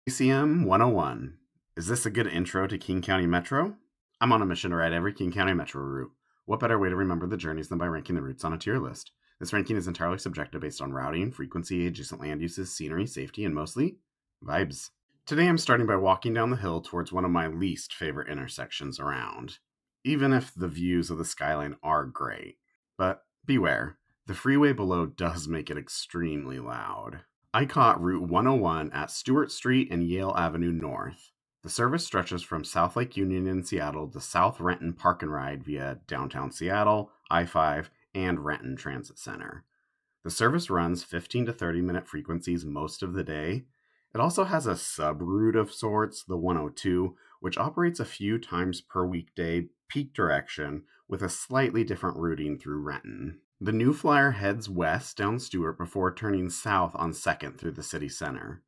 ACM 101. Is this a good intro to King County Metro? I'm on a mission to ride every King County Metro route. What better way to remember the journeys than by ranking the routes on a tier list? This ranking is entirely subjective based on routing, frequency, adjacent land uses, scenery, safety, and mostly vibes. Today I'm starting by walking down the hill towards one of my least favorite intersections around, even if the views of the skyline are great. But beware, the freeway below does make it extremely loud. I caught Route 101 at Stewart Street and Yale Avenue North. The service stretches from South Lake Union in Seattle to South Renton Park and Ride via downtown Seattle, I-5, and Renton Transit Center. The service runs 15 to 30-minute frequencies most of the day. It also has a sub-route of sorts, the 102, which operates a few times per weekday peak direction with a slightly different routing through Renton. The new flyer heads west down Stewart before turning south on 2nd through the city center.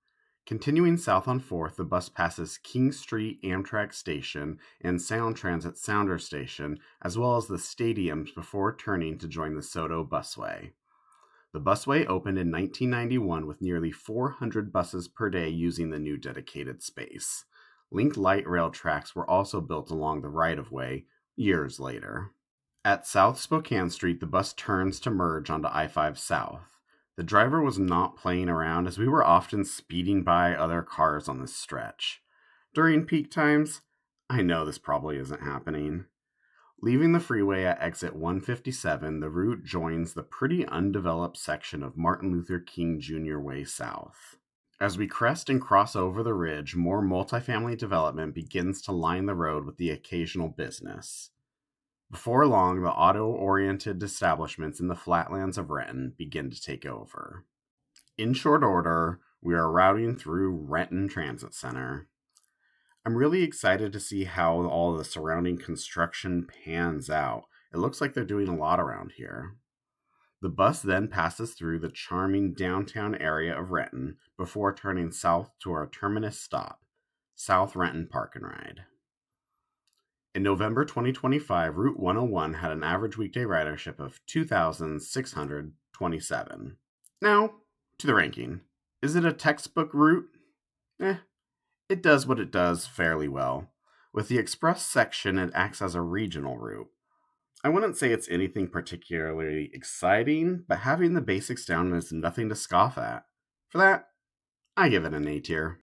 Continuing south on 4th, the bus passes King Street Amtrak Station and Sound Transit Sounder Station, as well as the stadiums before turning to join the Soto Busway. The busway opened in 1991 with nearly 400 buses per day using the new dedicated space. Linked light rail tracks were also built along the right-of-way years later. At South Spokane Street, the bus turns to merge onto I-5 South. The driver was not playing around as we were often speeding by other cars on this stretch. During peak times, I know this probably isn't happening. Leaving the freeway at exit 157, the route joins the pretty undeveloped section of Martin Luther King Jr. Way South. As we crest and cross over the ridge, more multifamily development begins to line the road with the occasional business. Before long, the auto-oriented establishments in the flatlands of Renton begin to take over. In short order, we are routing through Renton Transit Center. I'm really excited to see how all the surrounding construction pans out. It looks like they're doing a lot around here. The bus then passes through the charming downtown area of Renton before turning south to our terminus stop, South Renton Park and Ride. In November 2025, Route 101 had an average weekday ridership of 2,627. Now, to the ranking. Is it a textbook route? It does what it does fairly well. With the express section, it acts as a regional route. I wouldn't say it's anything particularly exciting, but having the basics down is nothing to scoff at. For that, I give it an A tier.